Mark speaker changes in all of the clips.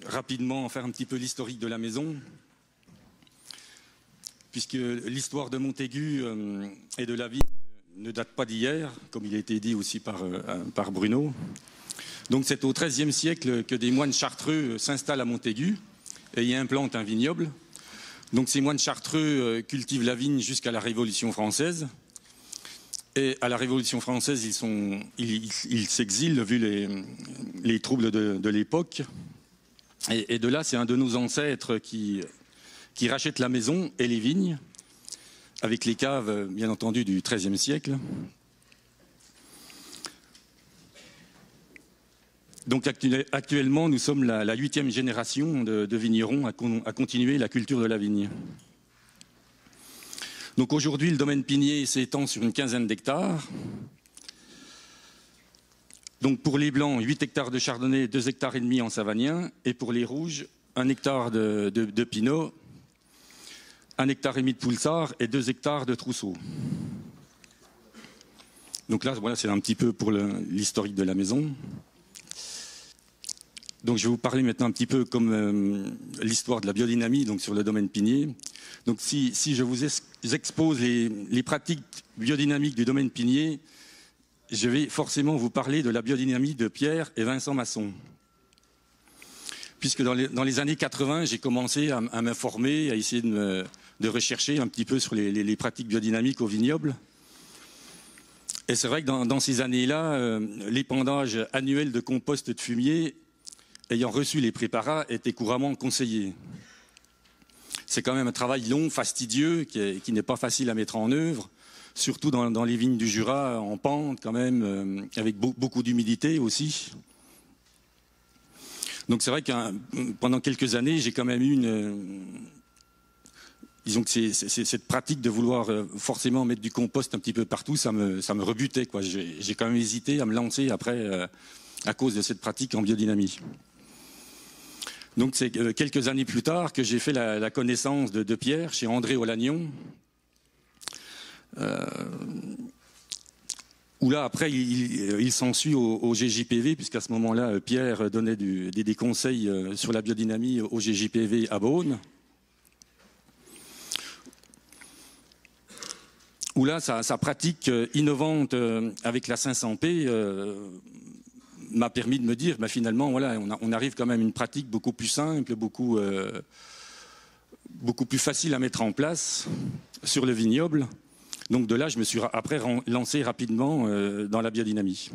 Speaker 1: rapidement faire un petit peu l'historique de la maison, puisque l'histoire de Montaigu et de la vigne ne date pas d'hier, comme il a été dit aussi par Bruno. Donc c'est au XIIIe siècle que des moines chartreux s'installent à Montaigu et y implantent un vignoble. Donc ces moines chartreux cultivent la vigne jusqu'à la Révolution française. Et à la Révolution française, ils s'exilent vu les troubles de l'époque. Et de là, c'est un de nos ancêtres qui rachète la maison et les vignes, avec les caves, bien entendu, du XIIIe siècle. Donc actuellement, nous sommes la 8e génération de vignerons à continuer la culture de la vigne. Donc aujourd'hui, le domaine Pinier s'étend sur une quinzaine d'hectares. Donc pour les blancs, 8 hectares de chardonnay, 2,5 hectares en savagnin. Et pour les rouges, 1 hectare de pinot, 1,5 hectare de poulsard et 2 hectares de trousseau. Donc là, voilà, c'est un petit peu pour l'historique de la maison. Donc je vais vous parler maintenant un petit peu comme l'histoire de la biodynamie donc sur le domaine Pinier. Donc si je vous expose les pratiques biodynamiques du domaine Pinier, je vais forcément vous parler de la biodynamie de Pierre et Vincent Masson. Puisque dans les années 80, j'ai commencé à m'informer, à essayer de rechercher un petit peu sur les pratiques biodynamiques au vignoble. Et c'est vrai que dans ces années-là, l'épandage annuel de compost de fumier ayant reçu les préparats était couramment conseillé. C'est quand même un travail long, fastidieux, qui n'est pas facile à mettre en œuvre, surtout dans les vignes du Jura, en pente quand même, avec beaucoup d'humidité aussi. Donc c'est vrai que pendant quelques années, j'ai quand même eu disons que cette pratique de vouloir forcément mettre du compost un petit peu partout, ça me rebutait, quoi. J'ai quand même hésité à me lancer après à cause de cette pratique en biodynamie. Donc c'est quelques années plus tard que j'ai fait la connaissance de Pierre chez André Olagnon, où là après il s'ensuit au GJPV, puisqu'à ce moment-là Pierre donnait des conseils sur la biodynamie au GJPV à Beaune, où là sa pratique innovante avec la 500P m'a permis de me dire, finalement, voilà, on arrive quand même à une pratique beaucoup plus simple, beaucoup plus facile à mettre en place sur le vignoble. Donc de là, je me suis après lancé rapidement dans la biodynamie.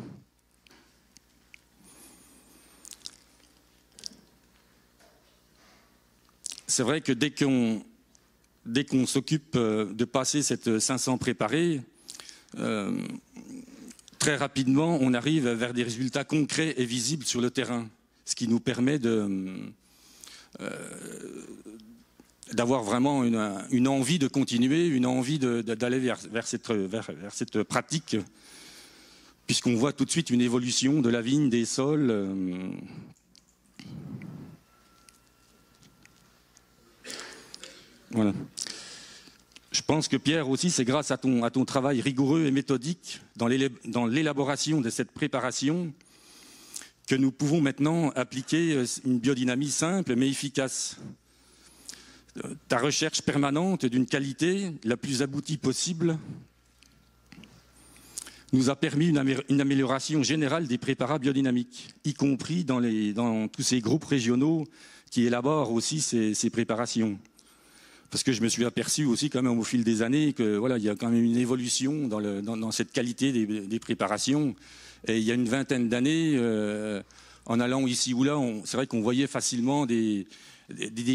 Speaker 1: C'est vrai que dès qu'on s'occupe de passer cette 500 préparée, très rapidement, on arrive vers des résultats concrets et visibles sur le terrain, ce qui nous permet d'avoir vraiment une envie de continuer, une envie d'aller vers cette pratique, puisqu'on voit tout de suite une évolution de la vigne, des sols. Voilà. Je pense que Pierre aussi, c'est grâce à ton travail rigoureux et méthodique dans l'élaboration de cette préparation que nous pouvons maintenant appliquer une biodynamie simple mais efficace. Ta recherche permanente d'une qualité la plus aboutie possible nous a permis une amélioration générale des préparats biodynamiques, y compris dans tous ces groupes régionaux qui élaborent aussi ces préparations. Parce que je me suis aperçu aussi quand même au fil des années que voilà, il y a quand même une évolution dans cette qualité des préparations. Et il y a une vingtaine d'années, en allant ici ou là, c'est vrai qu'on voyait facilement des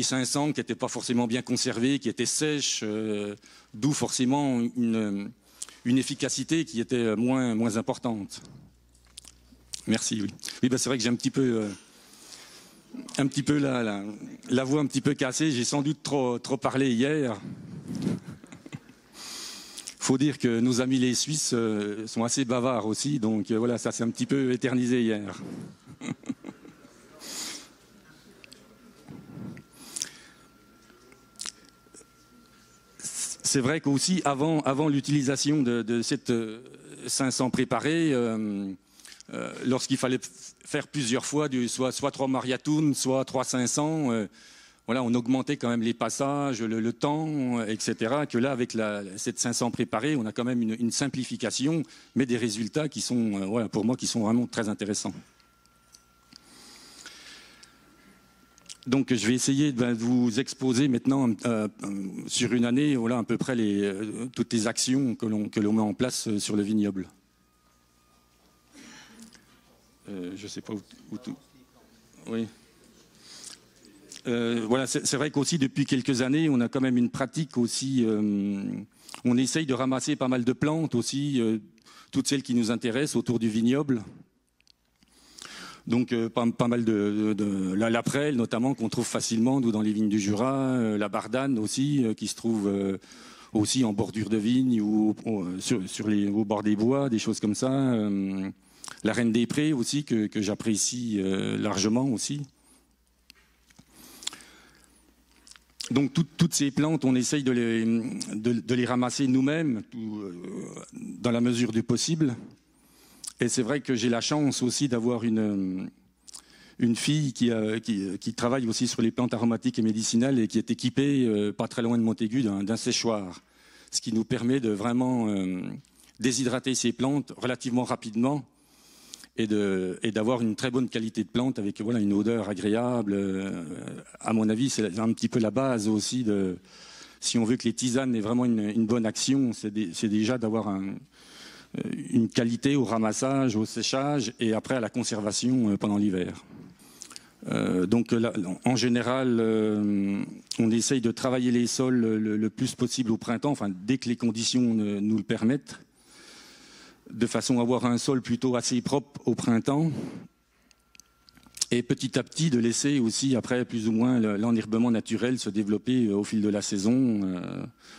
Speaker 1: 500 qui n'étaient pas forcément bien conservés, qui étaient sèches, d'où forcément une efficacité qui était moins importante. Merci. Oui, c'est vrai que j'ai un petit peu la voix un petit peu cassée. J'ai sans doute trop parlé hier. Faut dire que nos amis les Suisses sont assez bavards aussi, donc voilà, ça s'est un petit peu éternisé hier. C'est vrai qu'aussi, avant l'utilisation de cette 500 préparée, lorsqu'il fallait faire plusieurs fois, soit 3 marathons, soit 3 500, voilà, on augmentait quand même les passages, le temps, etc. Que là, avec cette 500 préparée, on a quand même une simplification, mais des résultats qui sont, voilà, pour moi, qui sont vraiment très intéressants. Donc, je vais essayer de vous exposer maintenant sur une année, voilà, à peu près toutes les actions que l'on met en place sur le vignoble. Je ne sais pas où tout. Oui. Voilà, c'est vrai qu'aussi depuis quelques années, on a quand même une pratique aussi. On essaye de ramasser pas mal de plantes aussi, toutes celles qui nous intéressent autour du vignoble. Donc pas mal la prêle notamment qu'on trouve facilement dans les vignes du Jura, la bardane aussi qui se trouve aussi en bordure de vigne ou au bord des bois, des choses comme ça. La reine des prés aussi que j'apprécie largement aussi. Donc toutes ces plantes, on essaye de les ramasser nous-mêmes dans la mesure du possible. Et c'est vrai que j'ai la chance aussi d'avoir une fille qui travaille aussi sur les plantes aromatiques et médicinales et qui est équipée, pas très loin de Montaigu, d'un séchoir. Ce qui nous permet de vraiment déshydrater ces plantes relativement rapidement et d'avoir une très bonne qualité de plante avec voilà, une odeur agréable. À mon avis, c'est un petit peu la base aussi si on veut que les tisanes aient vraiment une bonne action, c'est déjà d'avoir une qualité au ramassage, au séchage et après à la conservation pendant l'hiver. Donc là, en général, on essaye de travailler les sols le plus possible au printemps, enfin dès que les conditions nous le permettent, de façon à avoir un sol plutôt assez propre au printemps. Et petit à petit de laisser aussi après plus ou moins l'enherbement naturel se développer au fil de la saison.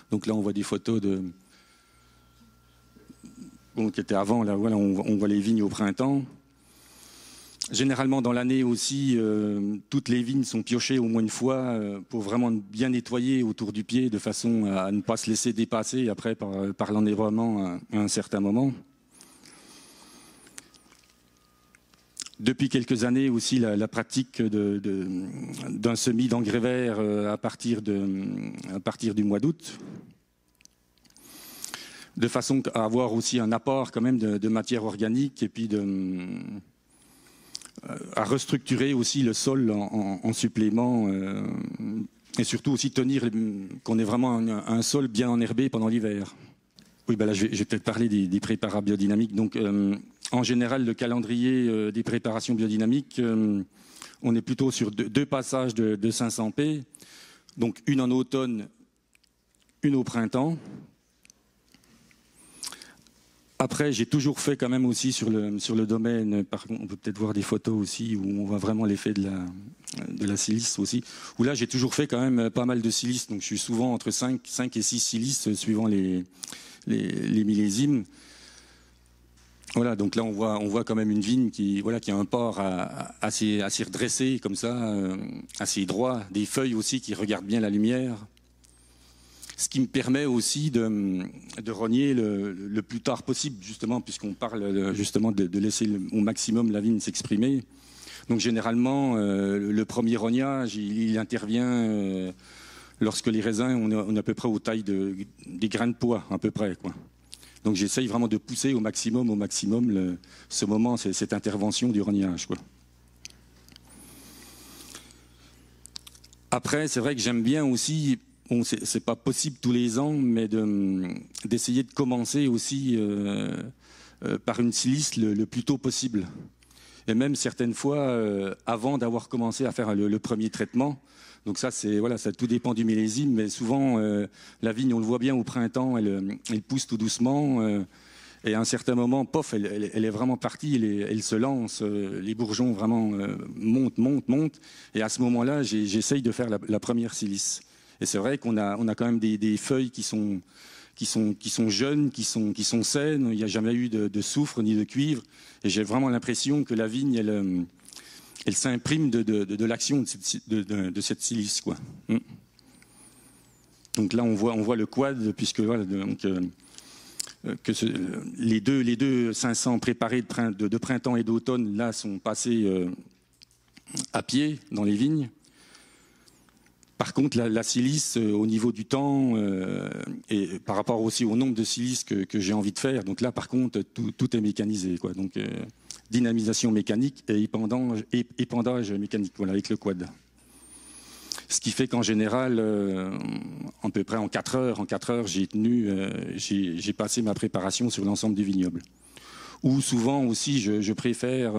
Speaker 1: Donc là on voit des photos qui étaient avant, là voilà, on voit les vignes au printemps. Généralement dans l'année aussi, toutes les vignes sont piochées au moins une fois pour vraiment bien nettoyer autour du pied de façon à ne pas se laisser dépasser après par l'enherbement à un certain moment. Depuis quelques années aussi, la pratique d'un semis d'engrais verts à partir du mois d'août, de façon à avoir aussi un apport quand même de matière organique et puis à restructurer aussi le sol en supplément et surtout aussi tenir qu'on ait vraiment un sol bien enherbé pendant l'hiver. Oui, ben là, je vais peut-être parler des préparats biodynamiques. Donc, en général, le calendrier des préparations biodynamiques, on est plutôt sur deux passages de 500 P. Donc, une en automne, une au printemps. Après, j'ai toujours fait quand même aussi sur le domaine, par contre, on peut peut-être voir des photos aussi où on voit vraiment l'effet de la silice aussi. Où là, j'ai toujours fait quand même pas mal de silice. Donc, je suis souvent entre 5 et 6 silices suivant les millésimes. Voilà, donc là on voit quand même une vigne qui a un port assez redressé comme ça, assez droit, des feuilles aussi qui regardent bien la lumière. Ce qui me permet aussi de rogner le plus tard possible, justement, puisqu'on parle justement de laisser au maximum la vigne s'exprimer. Donc généralement, le premier rognage, il intervient lorsque les raisins, on est à peu près aux tailles des grains de pois, à peu près, quoi. Donc j'essaye vraiment de pousser au maximum ce moment, cette intervention du rognage, quoi. Après, c'est vrai que j'aime bien aussi, bon, c'est pas possible tous les ans, mais d'essayer de commencer aussi par une silice le plus tôt possible. Et même certaines fois, avant d'avoir commencé à faire le premier traitement. Donc ça, ça tout dépend du millésime, mais souvent, la vigne, on le voit bien au printemps, elle pousse tout doucement. Et à un certain moment, pof, elle est vraiment partie, elle se lance, les bourgeons vraiment montent. Et à ce moment-là, j'essaye de faire la première silice. Et c'est vrai qu'on a quand même des feuilles qui sont jeunes, qui sont saines. Il n'y a jamais eu de soufre ni de cuivre. Et j'ai vraiment l'impression que la vigne, elle s'imprime de l'action de cette silice, quoi. Donc là, on voit le quad, puisque voilà, donc, les deux 500 préparés de printemps et d'automne, là, sont passés à pied dans les vignes. Par contre, la silice, au niveau du temps, et par rapport aussi au nombre de silices que j'ai envie de faire, donc là, par contre, tout est mécanisé, quoi. Donc, dynamisation mécanique et épandage mécanique, voilà, avec le quad. Ce qui fait qu'en général, à peu près en 4 heures, j'ai passé ma préparation sur l'ensemble du vignoble. Ou souvent aussi, je préfère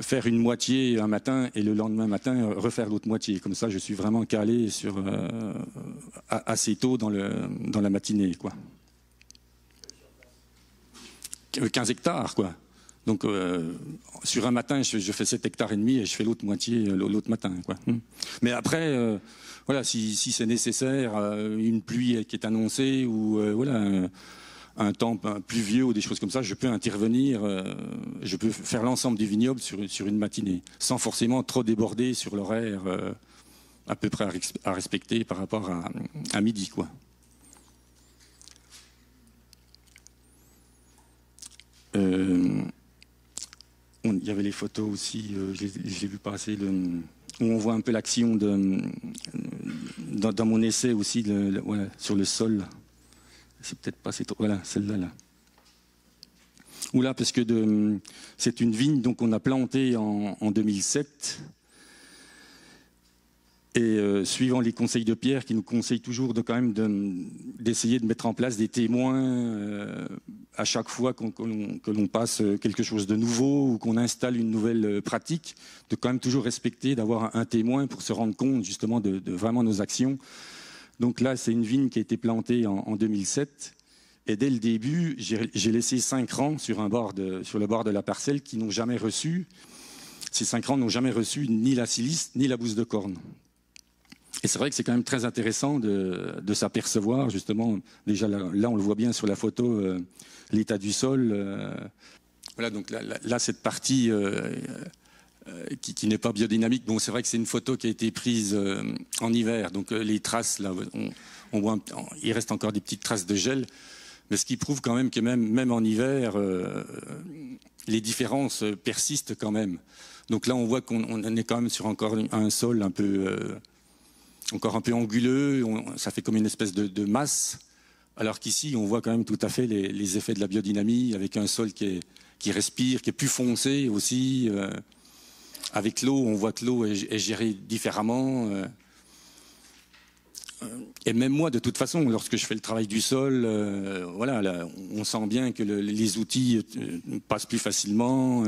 Speaker 1: faire une moitié un matin et le lendemain matin refaire l'autre moitié. Comme ça, je suis vraiment calé sur assez tôt dans la matinée, quoi. 15 hectares, quoi. Donc, sur un matin, je fais 7 hectares et demi et je fais l'autre moitié l'autre matin, quoi. Mais après, voilà, si c'est nécessaire, une pluie qui est annoncée ou voilà, un temps pluvieux ou des choses comme ça, je peux intervenir, je peux faire l'ensemble du vignoble sur une matinée, sans forcément trop déborder sur l'horaire à peu près à respecter par rapport à midi, quoi. Il y avait les photos aussi, je l'ai vu passer, où on voit un peu l'action dans mon essai aussi, voilà, sur le sol. C'est peut-être pas trop, voilà, celle-là. Là. Oula, parce que c'est une vigne donc on a plantée en 2007. Et suivant les conseils de Pierre, qui nous conseille toujours d'essayer de mettre en place des témoins à chaque fois que l'on passe quelque chose de nouveau ou qu'on installe une nouvelle pratique, de quand même toujours respecter, d'avoir un témoin pour se rendre compte justement de vraiment nos actions. Donc là, c'est une vigne qui a été plantée en 2007. Et dès le début, j'ai laissé 5 rangs sur le bord de la parcelle qui n'ont jamais reçu. Ces 5 rangs n'ont jamais reçu ni la silice ni la bouse de corne. Et c'est vrai que c'est quand même très intéressant de s'apercevoir, justement, déjà là on le voit bien sur la photo, l'état du sol. Voilà, donc là cette partie qui n'est pas biodynamique, bon c'est vrai que c'est une photo qui a été prise en hiver, donc les traces, là, on voit, il reste encore des petites traces de gel, mais ce qui prouve quand même que même en hiver, les différences persistent quand même. Donc là on voit qu'on est quand même sur encore un sol encore un peu anguleux, ça fait comme une espèce de masse, alors qu'ici, on voit quand même tout à fait les effets de la biodynamie, avec un sol qui respire, qui est plus foncé aussi. Avec l'eau, on voit que l'eau est gérée différemment. Et même moi, de toute façon, lorsque je fais le travail du sol, voilà, là, on sent bien que les outils passent plus facilement.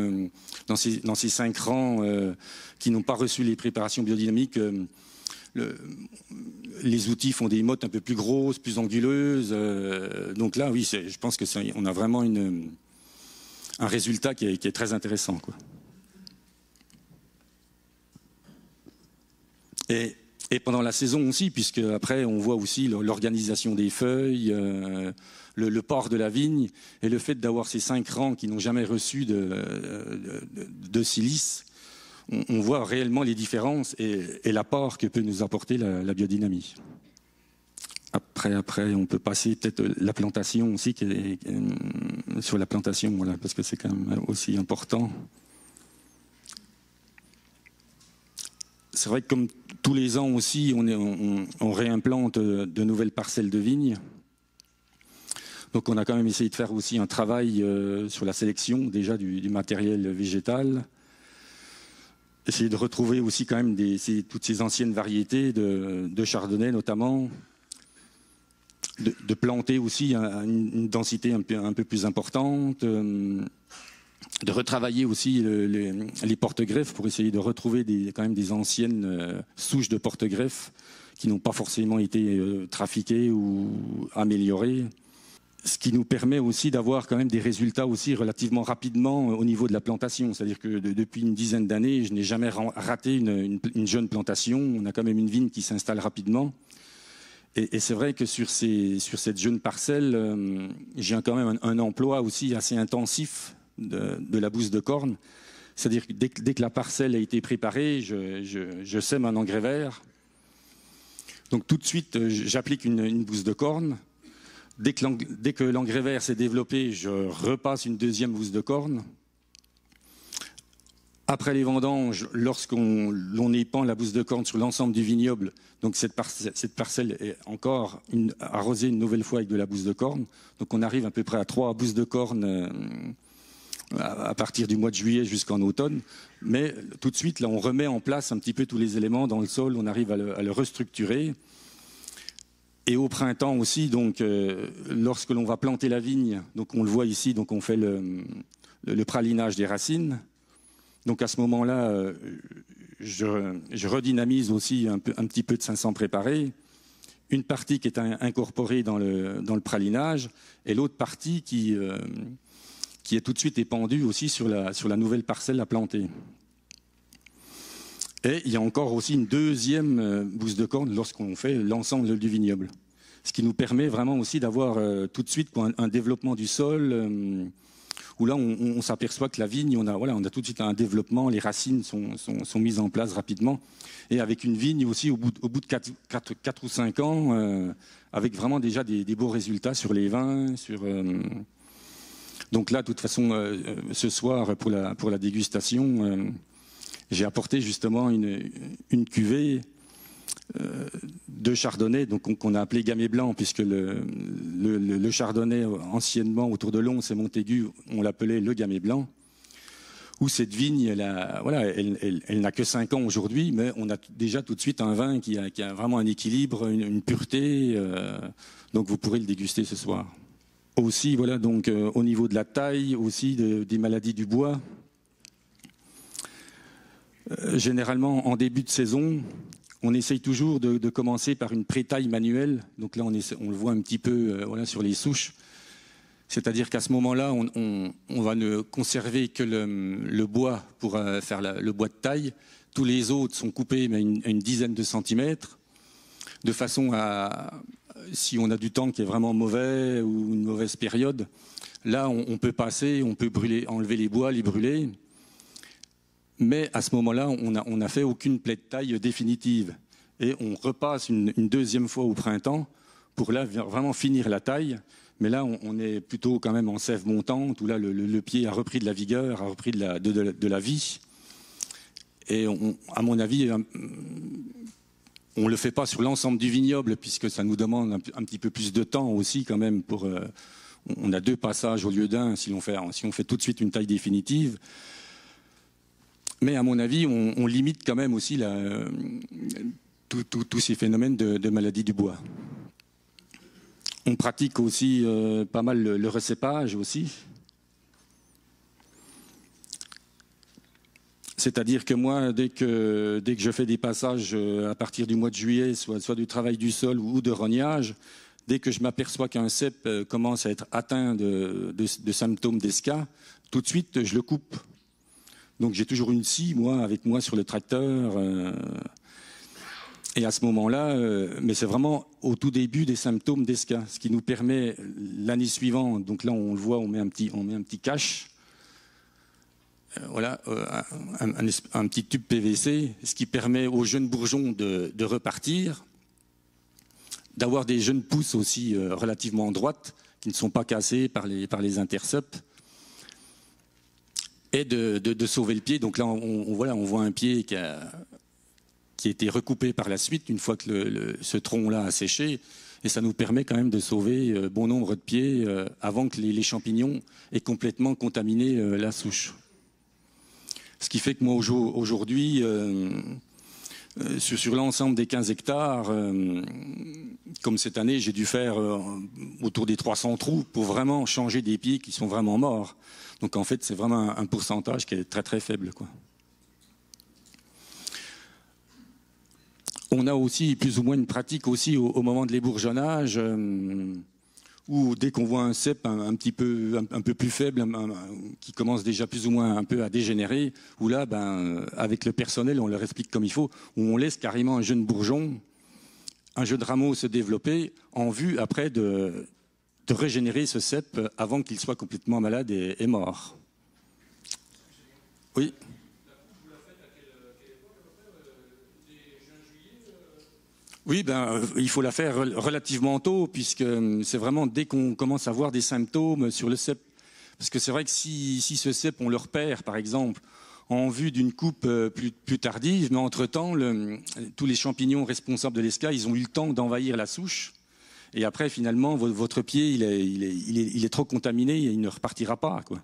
Speaker 1: Dans ces 5 rangs qui n'ont pas reçu les préparations biodynamiques, les outils font des mottes un peu plus grosses, plus anguleuses. Donc là, oui, je pense que on a vraiment un résultat qui est très intéressant, quoi. Et pendant la saison aussi, puisque après on voit aussi l'organisation des feuilles, le port de la vigne, et le fait d'avoir ces 5 rangs qui n'ont jamais reçu de silice. On voit réellement les différences et l'apport que peut nous apporter la biodynamie. Après, on peut passer peut-être la plantation aussi, sur la plantation, voilà, parce que c'est quand même aussi important. C'est vrai que comme tous les ans aussi, on réimplante de nouvelles parcelles de vignes. Donc on a quand même essayé de faire aussi un travail sur la sélection déjà du matériel végétal. Essayer de retrouver aussi quand même toutes ces anciennes variétés de chardonnay notamment, de planter aussi une densité un peu plus importante, de retravailler aussi les porte-greffes pour essayer de retrouver quand même des anciennes souches de porte-greffes qui n'ont pas forcément été trafiquées ou améliorées. Ce qui nous permet aussi d'avoir quand même des résultats aussi relativement rapidement au niveau de la plantation. C'est-à-dire que depuis une dizaine d'années, je n'ai jamais raté une jeune plantation. On a quand même une vigne qui s'installe rapidement. Et c'est vrai que sur cette jeune parcelle, j'ai quand même un emploi aussi assez intensif de la bouse de corne. C'est-à-dire que dès que la parcelle a été préparée, je sème un engrais vert. Donc tout de suite, j'applique une bouse de corne. Dès que l'engrais vert s'est développé, je repasse une deuxième bouse de corne. Après les vendanges, lorsqu'on épand la bouse de corne sur l'ensemble du vignoble, donc cette parcelle est encore arrosée une nouvelle fois avec de la bouse de corne. Donc on arrive à peu près à 3 bouses de corne à partir du mois de juillet jusqu'en automne. Mais tout de suite, là, on remet en place un petit peu tous les éléments dans le sol, on arrive à le restructurer. Et au printemps aussi, donc, lorsque l'on va planter la vigne, donc on le voit ici, donc on fait le pralinage des racines. Donc à ce moment-là, je redynamise aussi un petit peu de 500 préparé. Une partie qui est incorporée dans le pralinage et l'autre partie qui est tout de suite épandue aussi sur la nouvelle parcelle à planter. Et il y a encore aussi une deuxième bouse de corne lorsqu'on fait l'ensemble du vignoble. Ce qui nous permet vraiment aussi d'avoir tout de suite un développement du sol, où là on s'aperçoit que la vigne, on a tout de suite un développement, les racines sont mises en place rapidement. Et avec une vigne aussi au bout de 4 ou 5 ans, avec vraiment déjà des beaux résultats sur les vins. Donc là, de toute façon, ce soir, pour la dégustation, j'ai apporté justement une cuvée de chardonnay, donc qu'on a appelé Gamay Blanc, puisque le chardonnay anciennement autour de Lons et Montaigu, on l'appelait le Gamay Blanc, où cette vigne, elle n'a que 5 ans aujourd'hui, mais on a déjà tout de suite un vin qui a vraiment un équilibre, une pureté, donc vous pourrez le déguster ce soir. Aussi, voilà, donc au niveau de la taille, aussi des maladies du bois, généralement en début de saison, on essaye toujours de commencer par une pré-taille manuelle. Donc là, on le voit un petit peu sur les souches. C'est-à-dire qu'à ce moment-là, on va ne conserver que le bois pour faire le bois de taille. Tous les autres sont coupés mais à une dizaine de centimètres, de façon à, si on a du temps qui est vraiment mauvais ou une mauvaise période, là, on peut passer, on peut brûler, enlever les bois, les brûler. Mais à ce moment-là, on n'a fait aucune plaie de taille définitive. Et on repasse une deuxième fois au printemps pour là vraiment finir la taille. Mais là, on est plutôt quand même en sève montante, où là, le pied a repris de la vigueur, a repris de la vie. Et à mon avis, on ne le fait pas sur l'ensemble du vignoble, puisque ça nous demande un petit peu plus de temps aussi quand même. On a 2 passages au lieu d'un, si on fait tout de suite une taille définitive. Mais à mon avis, on limite quand même aussi tous ces phénomènes de maladie du bois. On pratique aussi pas mal le recépage aussi. C'est-à-dire que moi, dès que je fais des passages à partir du mois de juillet, soit du travail du sol ou de rognage, dès que je m'aperçois qu'un cep commence à être atteint de symptômes d'esca, tout de suite, je le coupe. Donc j'ai toujours une scie, moi, avec moi sur le tracteur. Et à ce moment-là, mais c'est vraiment au tout début des symptômes d'esca, ce qui nous permet l'année suivante, donc là on le voit, on met un petit cache, un petit tube PVC, ce qui permet aux jeunes bourgeons de repartir, d'avoir des jeunes pousses aussi relativement droites, qui ne sont pas cassées par les intercepts, et de sauver le pied. Donc là, on voit un pied qui a été recoupé par la suite, une fois que ce tronc-là a séché, et ça nous permet quand même de sauver bon nombre de pieds avant que les champignons aient complètement contaminé la souche. Ce qui fait que moi, aujourd'hui, sur l'ensemble des 15 hectares, comme cette année, j'ai dû faire autour des 300 trous pour vraiment changer des pieds qui sont vraiment morts. Donc en fait, c'est vraiment un pourcentage qui est très très faible, quoi. On a aussi plus ou moins une pratique aussi au moment de l'ébourgeonnage, où dès qu'on voit un cep un peu plus faible, qui commence déjà plus ou moins un peu à dégénérer, où là, avec le personnel, on leur explique comme il faut, où on laisse carrément un jeune bourgeon, un jeune rameau se développer en vue après de régénérer ce cep avant qu'il soit complètement malade et mort. Oui. Oui, il faut la faire relativement tôt, puisque c'est vraiment dès qu'on commence à voir des symptômes sur le cep. Parce que c'est vrai que si ce cep, on le repère, par exemple, en vue d'une coupe plus tardive, mais entre-temps, tous les champignons responsables de l'esca, ils ont eu le temps d'envahir la souche. Et après, finalement, votre pied, il est trop contaminé et il ne repartira pas, quoi.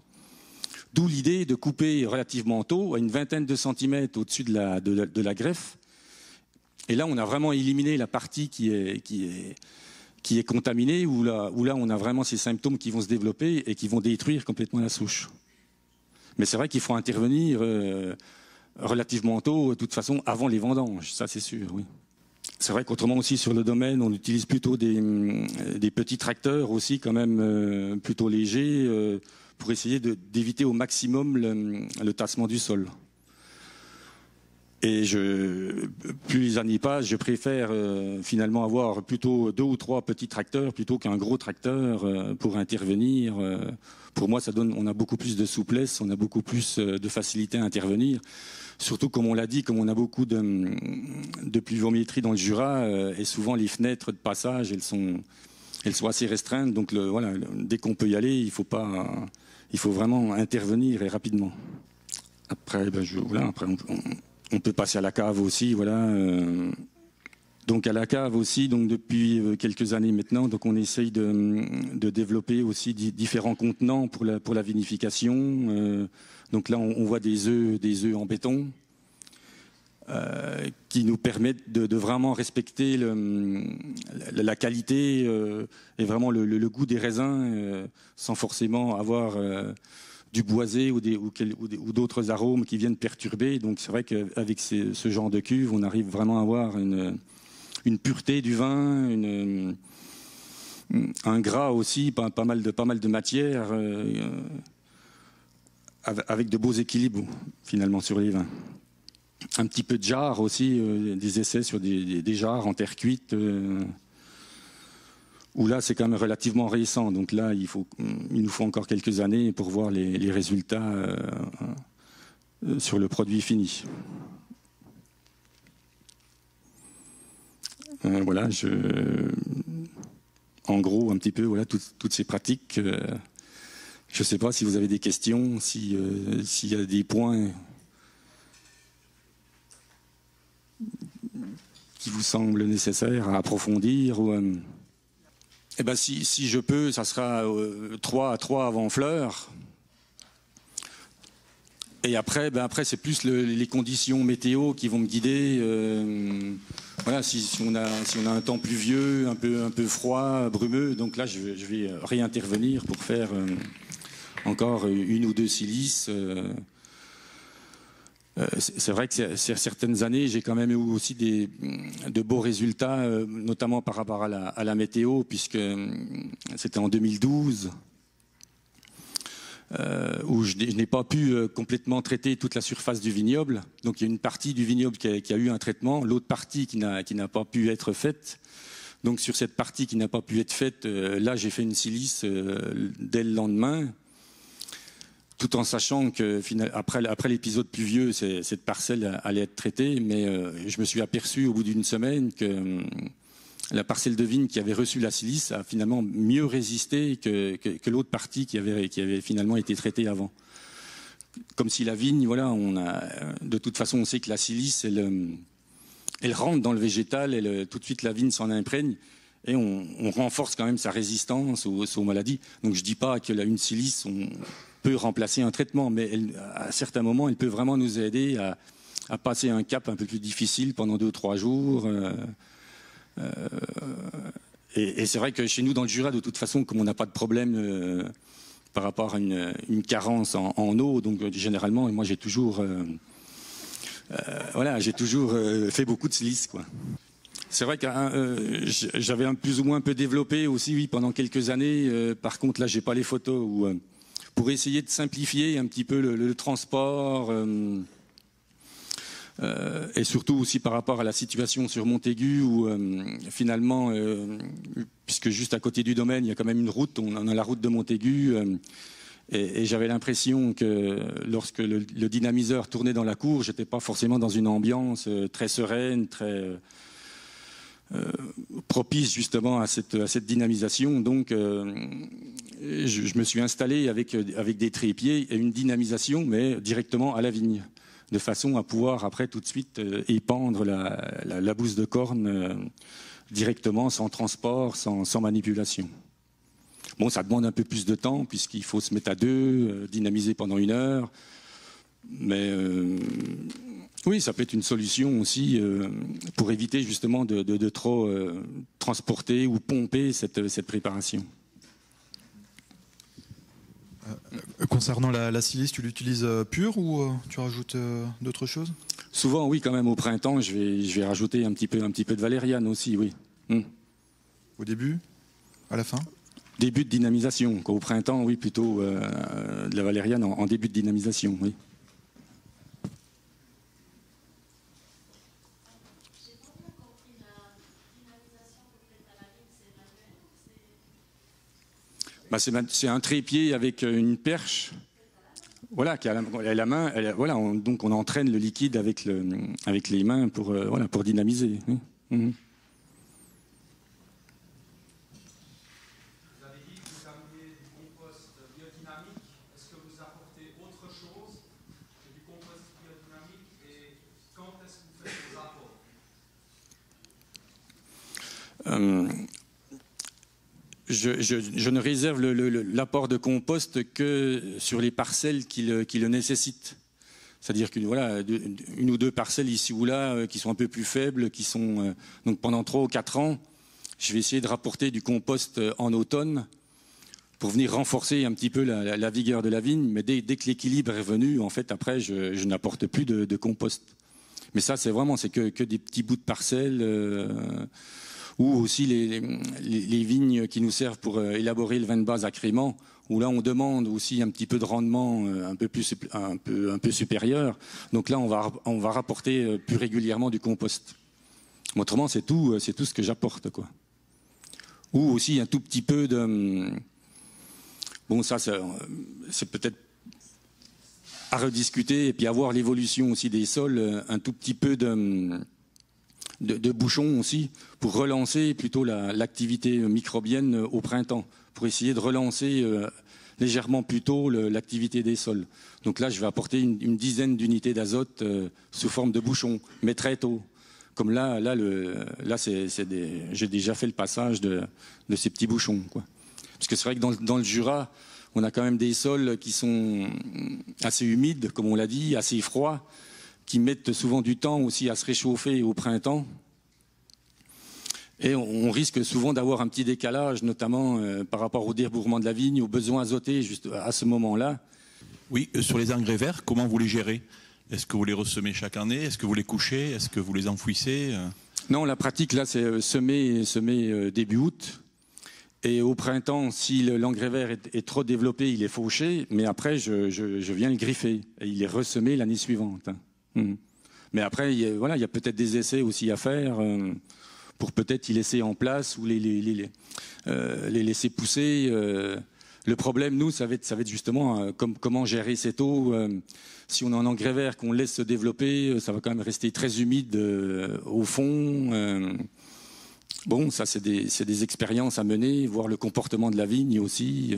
Speaker 1: D'où l'idée de couper relativement tôt, à une vingtaine de centimètres au-dessus de la greffe. Et là, on a vraiment éliminé la partie qui est contaminée, où là, on a vraiment ces symptômes qui vont se développer et qui vont détruire complètement la souche. Mais c'est vrai qu'il faut intervenir relativement tôt, de toute façon, avant les vendanges, ça c'est sûr, oui. C'est vrai qu'autrement aussi sur le domaine, on utilise plutôt des petits tracteurs aussi, quand même plutôt légers, pour essayer d'éviter au maximum le tassement du sol. Et plus les années passent, je préfère finalement avoir plutôt 2 ou 3 petits tracteurs plutôt qu'un gros tracteur pour intervenir. Pour moi, on a beaucoup plus de souplesse, on a beaucoup plus de facilité à intervenir. Surtout, comme on l'a dit, comme on a beaucoup de pluviométrie dans le Jura, et souvent les fenêtres de passage, elles sont assez restreintes. Donc voilà, dès qu'on peut y aller, il faut vraiment intervenir et rapidement. Après, après on peut passer à la cave aussi, voilà. Donc à la cave aussi, donc depuis quelques années maintenant, donc on essaye de développer aussi différents contenants pour la vinification. Donc là, on voit des œufs en béton qui nous permettent de vraiment respecter la qualité et vraiment le goût des raisins sans forcément avoir du boisé ou d'autres arômes qui viennent perturber. Donc c'est vrai qu'avec ce genre de cuve, on arrive vraiment à avoir une pureté du vin, un gras aussi, pas mal de matière, avec de beaux équilibres finalement sur les vins. Un petit peu de jarre aussi, des essais sur des jarres en terre cuite, où là c'est quand même relativement récent. Donc là, il nous faut encore quelques années pour voir les résultats sur le produit fini. Voilà, en gros, un petit peu, voilà, toutes ces pratiques. Je ne sais pas si vous avez des questions, s'il y a des points qui vous semblent nécessaires à approfondir. Eh ben, si je peux, ça sera 3 avant fleurs. Et après, c'est plus les conditions météo qui vont me guider. Voilà, si on a un temps pluvieux, un peu froid, brumeux, donc là je vais réintervenir pour faire encore 1 ou 2 silices. C'est vrai que certaines années, j'ai quand même eu aussi de beaux résultats, notamment par rapport à la météo, puisque c'était en 2012. Où je n'ai pas pu complètement traiter toute la surface du vignoble. Donc il y a une partie du vignoble qui a eu un traitement, l'autre partie qui n'a pas pu être faite. Donc sur cette partie qui n'a pas pu être faite, là j'ai fait une silice dès le lendemain, tout en sachant que après l'épisode pluvieux, cette parcelle allait être traitée, mais je me suis aperçu au bout d'une semaine que la parcelle de vigne qui avait reçu la silice a finalement mieux résisté que l'autre partie qui avait finalement été traitée avant. Comme si la vigne, voilà, de toute façon, on sait que la silice, elle rentre dans le végétal, tout de suite la vigne s'en imprègne, et on renforce quand même sa résistance aux maladies. Donc je dis pas qu'une silice, on peut remplacer un traitement, mais à certains moments, elle peut vraiment nous aider à passer un cap un peu plus difficile pendant 2 ou 3 jours. Et c'est vrai que chez nous, dans le Jura, de toute façon, comme on n'a pas de problème par rapport à une carence en eau, donc généralement, moi j'ai toujours, fait beaucoup de silice, quoi. C'est vrai que j'avais plus ou moins un peu développé aussi, oui, pendant quelques années. Par contre, là, j'ai pas les photos. Pour essayer de simplifier un petit peu le transport. Et surtout aussi par rapport à la situation sur Montaigu où finalement, puisque juste à côté du domaine, il y a quand même une route, on a la route de Montaigu, et j'avais l'impression que lorsque le dynamiseur tournait dans la cour, j'étais pas forcément dans une ambiance très sereine, propice justement à cette dynamisation. Donc, je me suis installé avec des trépieds et une dynamisation, mais directement à la vigne, de façon à pouvoir après tout de suite épandre la bouse de corne directement, sans transport, sans manipulation. Bon, ça demande un peu plus de temps puisqu'il faut se mettre à deux, dynamiser pendant 1 heure, mais oui, ça peut être une solution aussi pour éviter justement de trop transporter ou pomper cette préparation.
Speaker 2: Concernant la silice, tu l'utilises pure ou tu rajoutes d'autres choses?
Speaker 1: Souvent, oui, quand même, au printemps, je vais rajouter un petit peu de valériane aussi, oui.
Speaker 2: Au début? À la fin?
Speaker 1: Début de dynamisation. Au printemps, oui, plutôt de la valériane en début de dynamisation, oui. Bah, c'est un trépied avec une perche, voilà, qui a la main. Voilà, donc on entraîne le liquide avec les mains pour dynamiser. Oui. Mmh.
Speaker 3: Vous avez dit que vous amenez du compost biodynamique. Est-ce que vous apportez autre chose que du compost biodynamique et quand est-ce que vous faites vos apports?
Speaker 1: Je ne réserve l'apport de compost que sur les parcelles qui le nécessitent. C'est-à-dire qu'une ou deux parcelles ici ou là qui sont un peu plus faibles, qui sont donc pendant 3 ou 4 ans, je vais essayer de rapporter du compost en automne pour venir renforcer un petit peu la vigueur de la vigne. Mais dès que l'équilibre est revenu, en fait, après, je n'apporte plus de compost. Mais ça, c'est que des petits bouts de parcelles. Ou aussi les vignes qui nous servent pour élaborer le vin de base à crément, où là on demande aussi un petit peu de rendement un peu supérieur. Donc là on va rapporter plus régulièrement du compost. Autrement c'est tout ce que j'apporte, quoi. Ou aussi un tout petit peu de bon, ça c'est peut-être à rediscuter, et puis avoir l'évolution aussi des sols, un tout petit peu de bouchons aussi, pour relancer plutôt l'activité microbienne au printemps, pour essayer de relancer légèrement plus tôt l'activité des sols. Donc là, je vais apporter une dizaine d'unités d'azote sous forme de bouchons, mais très tôt. Comme là j'ai déjà fait le passage de ces petits bouchons, quoi. Parce que c'est vrai que dans le Jura, on a quand même des sols qui sont assez humides, comme on l'a dit, assez froids, qui mettent souvent du temps aussi à se réchauffer au printemps. Et on risque souvent d'avoir un petit décalage, notamment par rapport au débourrement de la vigne, aux besoins azotés juste à ce moment-là.
Speaker 4: Oui, sur les engrais verts, comment vous les gérez? Est-ce que vous les ressemez chaque année? Est-ce que vous les couchez? Est-ce que vous les enfouissez?
Speaker 1: Non, la pratique, là, c'est semer début août. Et au printemps, si l'engrais vert est trop développé, il est fauché. Mais après, je viens le griffer. Et il est ressemé l'année suivante. Mais après, il y a peut-être des essais aussi à faire pour peut-être y laisser en place ou les laisser pousser. Le problème, nous, ça va être justement comment gérer cette eau. Si on a un engrais vert qu'on laisse se développer, ça va quand même rester très humide au fond. Bon, ça, c'est des expériences à mener, voir le comportement de la vigne aussi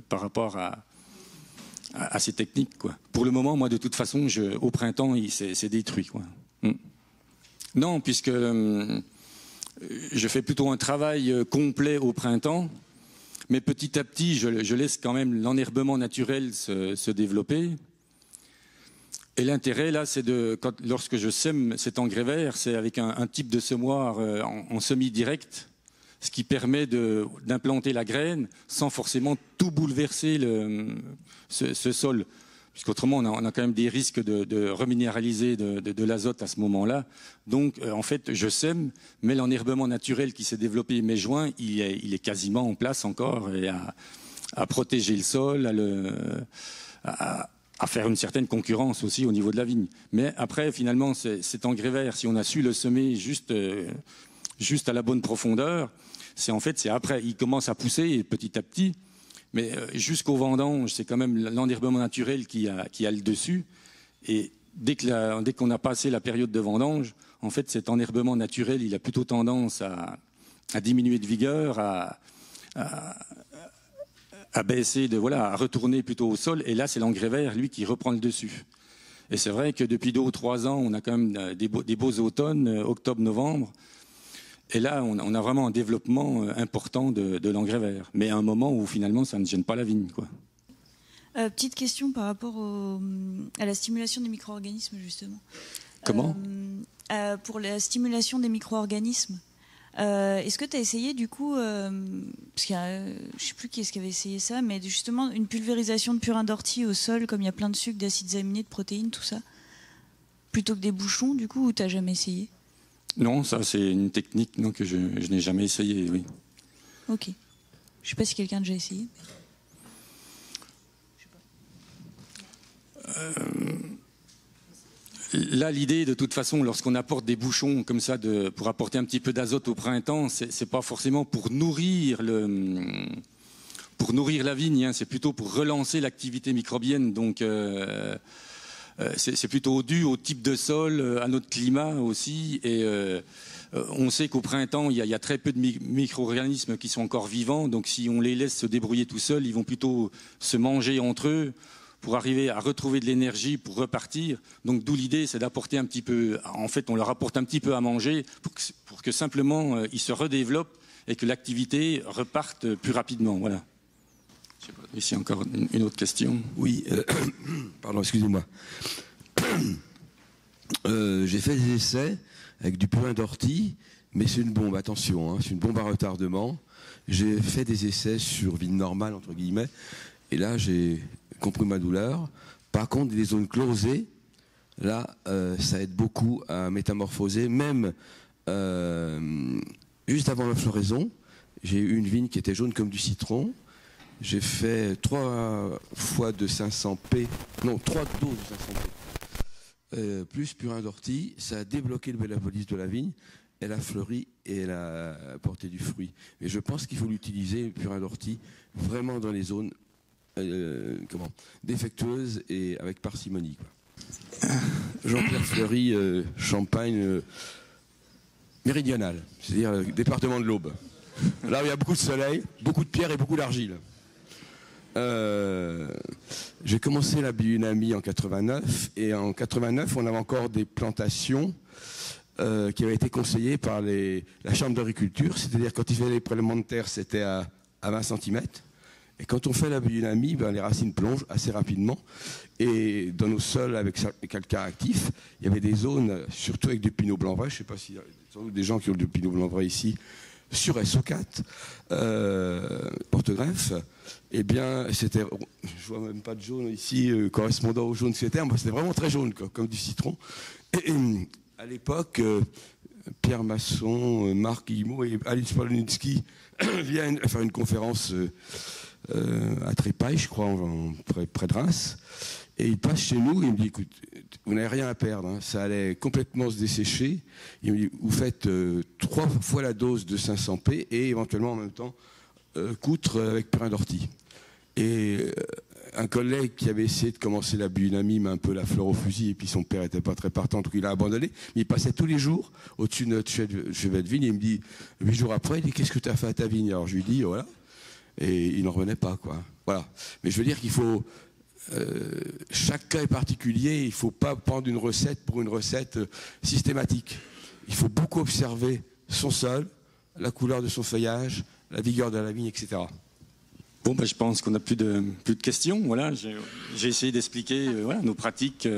Speaker 1: par rapport à ces techniques, quoi. Pour le moment, moi, de toute façon, au printemps, c'est détruit, quoi. Non, puisque je fais plutôt un travail complet au printemps, mais petit à petit, je laisse quand même l'enherbement naturel se développer. Et l'intérêt, là, c'est lorsque je sème cet engrais vert, c'est avec un type de semoir en semi-direct, ce qui permet d'implanter la graine sans forcément tout bouleverser ce sol. Puisqu'autrement, on a quand même des risques de reminéraliser de l'azote à ce moment-là. Donc, en fait, je sème, mais l'enherbement naturel qui s'est développé mai-juin, il est quasiment en place encore, et à protéger le sol, à faire une certaine concurrence aussi au niveau de la vigne. Mais après, finalement, cet engrais vert, si on a su le semer juste à la bonne profondeur, c'est après, il commence à pousser petit à petit. Mais jusqu'au vendange, c'est quand même l'enherbement naturel qui a le dessus. Et dès qu'on a passé la période de vendange, en fait, cet enherbement naturel, il a plutôt tendance à diminuer de vigueur, à baisser, à retourner plutôt au sol. Et là, c'est l'engrais vert, lui, qui reprend le dessus. Et c'est vrai que depuis 2 ou 3 ans, on a quand même des beaux automnes, octobre-novembre. Et là, on a vraiment un développement important de l'engrais vert. Mais à un moment où finalement, ça ne gêne pas la vigne, quoi.
Speaker 5: Petite question par rapport à la stimulation des micro-organismes, justement.
Speaker 1: Comment
Speaker 5: pour la stimulation des micro-organismes, est-ce que tu as essayé, du coup, parce qu'il y a, je ne sais plus qui est-ce qui avait essayé ça, mais justement une pulvérisation de purin d'ortie au sol, comme il y a plein de sucre, d'acides aminés, de protéines, tout ça, plutôt que des bouchons, du coup, ou tu n'as jamais essayé?
Speaker 1: Non, ça c'est une technique que je n'ai jamais essayé, oui.
Speaker 5: Ok. Je ne sais pas si quelqu'un a déjà essayé. Mais...
Speaker 1: Là, l'idée, de toute façon, lorsqu'on apporte des bouchons comme ça pour apporter un petit peu d'azote au printemps, c'est pas forcément pour nourrir la vigne, hein, c'est plutôt pour relancer l'activité microbienne. Donc, c'est plutôt dû au type de sol, à notre climat aussi. Et on sait qu'au printemps, il y a très peu de micro-organismes qui sont encore vivants. Donc, si on les laisse se débrouiller tout seuls, ils vont plutôt se manger entre eux pour arriver à retrouver de l'énergie pour repartir. Donc d'où l'idée, c'est d'apporter un petit peu, en fait on leur apporte un petit peu à manger pour que simplement ils se redéveloppent et que l'activité reparte plus rapidement. Voilà. Je sais pas, ici encore une autre question.
Speaker 6: Oui, pardon, excusez-moi. J'ai fait des essais avec du purin d'ortie, mais c'est une bombe, attention, hein, c'est une bombe à retardement. J'ai fait des essais sur vigne normale, entre guillemets, et là j'ai compris ma douleur. Par contre, les zones closées, là, ça aide beaucoup à métamorphoser. Même juste avant la floraison, j'ai eu une vigne qui était jaune comme du citron. J'ai fait 3 fois de 500p, non, 3 doses de 500p, plus purin d'ortie. Ça a débloqué le métabolisme de la vigne. Elle a fleuri et elle a porté du fruit. Mais je pense qu'il faut l'utiliser, le purin d'ortie, vraiment dans les zones défectueuse et avec parcimonie, quoi. Jean-Pierre Fleury, Champagne méridionale, c'est-à-dire le département de l'Aube. Là où il y a beaucoup de soleil, beaucoup de pierres et beaucoup d'argile. J'ai commencé la biodynamie en 89 et en 89 on avait encore des plantations qui avaient été conseillées par la chambre d'agriculture, c'est-à-dire quand il fallait les prélèvements de terre c'était à 20 cm. Et quand on fait la biodynamie, les racines plongent assez rapidement. Et dans nos sols avec calcaire actif, il y avait des zones, surtout avec du pinot blanc vrai, je ne sais pas s'il y a sans doute des gens qui ont du pinot blanc vrai ici, sur SO4, porte-greffe, eh bien, c'était, je vois même pas de jaune ici, correspondant au jaune que c'était, c'était vraiment très jaune, quoi, comme du citron. Et à l'époque, Pierre Masson, Marc Guillemot et Alice Polonitsky viennent faire une conférence à Trépaille, je crois, près de Reims. Et il passe chez nous et il me dit, écoute, vous n'avez rien à perdre, hein, ça allait complètement se dessécher. Il me dit, vous faites 3 fois la dose de 500p et éventuellement en même temps coutre avec purin d'ortie. Et un collègue qui avait essayé de commencer la biodynamie m'a un peu la fleur au fusil et puis son père n'était pas très partant, donc il a abandonné. Mais il passait tous les jours au-dessus de notre chevet de vigne et il me dit, 8 jours après, il dit, qu'est-ce que tu as fait à ta vigne? Alors je lui dis, voilà. Et il n'en revenait pas, quoi. Voilà. Mais je veux dire qu'il faut... chaque cas est particulier, il ne faut pas prendre une recette pour une recette systématique. Il faut beaucoup observer son sol, la couleur de son feuillage, la vigueur de la vigne, etc.
Speaker 1: Bon, je pense qu'on n'a plus de questions. Voilà, j'ai essayé d'expliquer nos pratiques.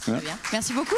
Speaker 5: Très bien. Merci beaucoup.